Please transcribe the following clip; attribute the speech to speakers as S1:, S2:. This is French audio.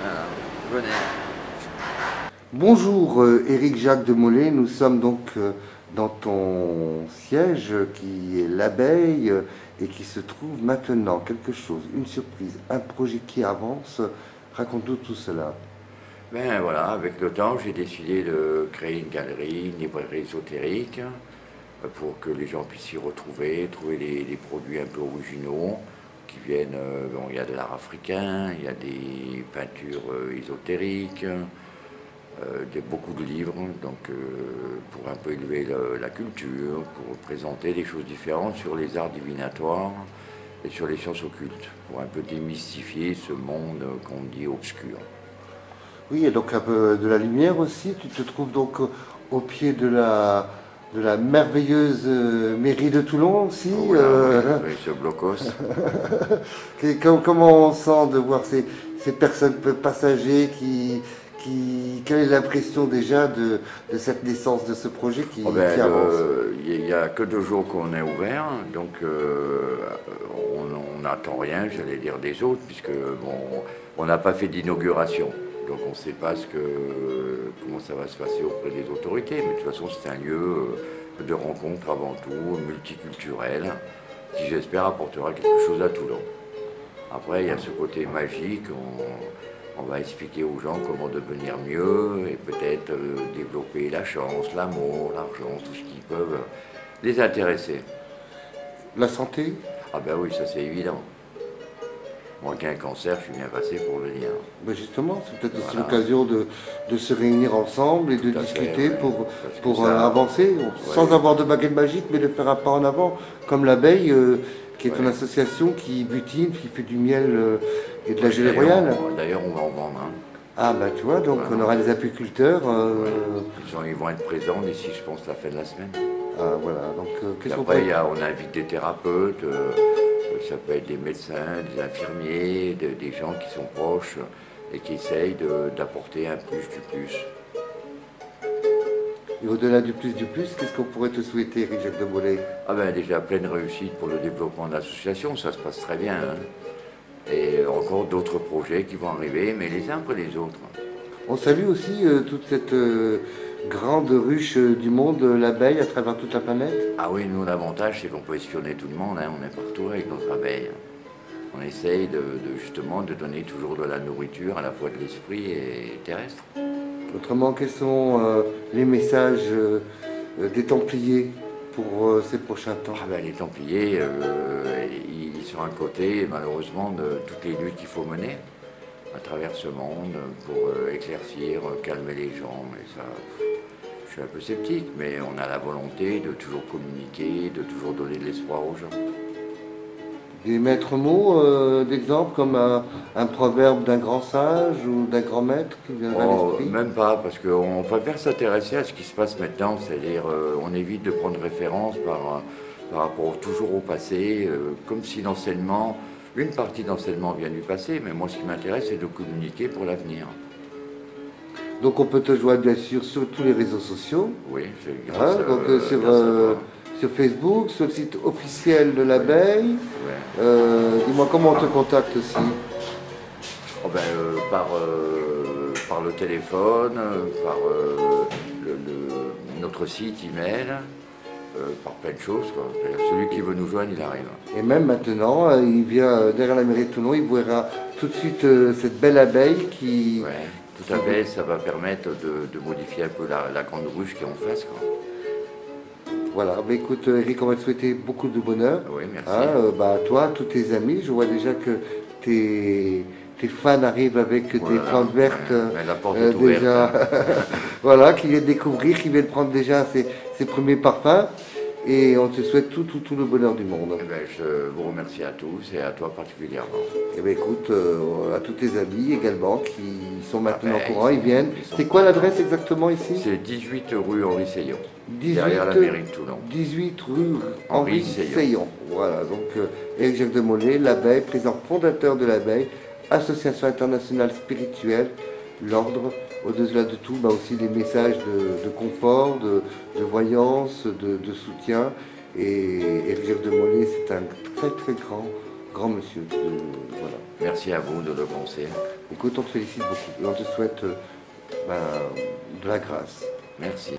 S1: Voilà, venez.
S2: Bonjour Éric Jacques de Molay, nous sommes donc dans ton siège qui est l'abeille et qui se trouve maintenant quelque chose, une surprise, un projet qui avance. Raconte-nous tout cela.
S1: Ben voilà, avec le temps, j'ai décidé de créer une galerie, une librairie ésotérique pour que les gens puissent s'y retrouver, trouver des produits un peu originaux qui viennent. Bon, il y a de l'art africain, il y a des peintures ésotériques, beaucoup de livres, donc pour un peu élever la culture, pour présenter des choses différentes sur les arts divinatoires et sur les sciences occultes, pour un peu démystifier ce monde qu'on dit obscur.
S2: Oui, et donc un peu de la lumière aussi. Tu te trouves donc au pied de la merveilleuse mairie de Toulon aussi.
S1: Oh, voilà, oui, ce blocos.
S2: Comment on sent de voir ces personnes passagers quelle est l'impression déjà de cette naissance de ce projet qui avance?
S1: Il n'y a que 2 jours qu'on est ouvert, donc on n'attend rien, j'allais dire, des autres, puisque bon, on n'a pas fait d'inauguration. Donc on ne sait pas comment ça va se passer auprès des autorités, mais de toute façon c'est un lieu de rencontre avant tout, multiculturel, qui j'espère apportera quelque chose à Toulon. Après il y a ce côté magique, on va expliquer aux gens comment devenir mieux et peut-être développer la chance, l'amour, l'argent, tout ce qui peut les intéresser.
S2: La santé?
S1: Ah ben oui, ça c'est évident. Moi qui ai un cancer, je suis bien passé pour le dire.
S2: Ben justement, c'est peut-être aussi
S1: Voilà.
S2: l'occasion de se réunir ensemble et de
S1: Tout à fait,
S2: discuter
S1: ouais.
S2: pour avancer, sans
S1: Ouais.
S2: avoir de baguette magique, mais de faire un pas en avant, comme l'abeille, qui est une
S1: Ouais.
S2: association qui butine, qui fait du miel et de la
S1: Ouais,
S2: gelée royale.
S1: D'ailleurs, on va en vendre. Hein.
S2: Ah ben tu vois, donc
S1: Voilà.
S2: on aura des apiculteurs.
S1: Ils vont être présents d'ici, je pense, la fin de la semaine.
S2: Ah, voilà, donc
S1: Et
S2: qu'est-ce qu'on
S1: après,
S2: peut...
S1: on invite des thérapeutes, ça peut être des médecins, des infirmiers, des gens qui sont proches et qui essayent d'apporter un plus du plus.
S2: Et au-delà du plus, qu'est-ce qu'on pourrait te souhaiter, Éric Jacques de Molay?
S1: Ah ben déjà pleine réussite pour le développement de l'association, ça se passe très bien. Hein. Et encore d'autres projets qui vont arriver, mais les uns après les autres.
S2: On salue aussi toute cette grande ruche du monde, l'abeille, à travers toute la planète.
S1: Ah oui, nous l'avantage c'est qu'on peut espionner tout le monde, hein. On est partout avec notre abeille. On essaye justement de donner toujours de la nourriture à la fois de l'esprit et terrestre.
S2: Autrement, quels sont les messages des Templiers pour ces prochains temps?
S1: Ah ben, les Templiers, ils sont à côté malheureusement de toutes les luttes qu'il faut mener à travers ce monde pour éclaircir, calmer les gens. Mais ça, je suis un peu sceptique, mais on a la volonté de toujours communiquer, de toujours donner de l'espoir aux gens.
S2: Des maîtres mots d'exemple, comme un proverbe d'un grand sage ou d'un grand maître qui viendrait à
S1: Oh,
S2: l'esprit?
S1: même pas, parce qu'on préfère s'intéresser à ce qui se passe maintenant, c'est-à-dire on évite de prendre référence par rapport toujours au passé, comme si l'enseignement, une partie d'enseignement vient du passé, mais moi ce qui m'intéresse c'est de communiquer pour l'avenir.
S2: Donc on peut te joindre bien sûr sur tous les réseaux sociaux,
S1: Oui, c'est
S2: hein,
S1: grâce,
S2: donc
S1: grâce à toi.
S2: sur Facebook, sur le site officiel de l'abeille.
S1: Ouais.
S2: Dis-moi comment on te contacte aussi.
S1: Oh ben, par le téléphone, par notre site email, par plein de choses, quoi. Celui qui veut nous joindre, il arrive.
S2: Et même maintenant, il vient derrière la mairie de Toulon, il verra tout de suite cette belle abeille qui...
S1: Ouais, tout à fait, ça va permettre de modifier un peu la grande ruche qui est en face, quoi.
S2: Voilà, bah écoute Eric, on va te souhaiter beaucoup de bonheur.
S1: Oui, merci.
S2: Hein, à toi, tous tes amis, je vois déjà que tes fans arrivent avec des plantes vertes
S1: Mais la porte est ouverte.
S2: déjà, voilà, qui viennent découvrir, qui viennent prendre déjà ses premiers parfums. Et on te souhaite tout le bonheur du monde.
S1: Eh ben, je vous remercie à tous et à toi particulièrement.
S2: Et bien écoute, à tous tes amis également qui sont maintenant
S1: ben,
S2: au courant, ils viennent. C'est quoi l'adresse exactement ici?
S1: C'est 18 rue Henri Seillon,
S2: 18,
S1: derrière la mairie de Toulon.
S2: 18 rue
S1: Henri
S2: Henri Seillon. Voilà, donc Éric Jacques de Molay, l'abeille, président fondateur de l'abeille, association internationale spirituelle, l'ordre, au-delà de tout, bah aussi des messages de confort, de voyance, de soutien. Et Éric Jacques de Molay, c'est un très grand monsieur. Voilà.
S1: Merci à vous de le penser.
S2: Écoute, on te félicite beaucoup et on te souhaite de la grâce.
S1: Merci.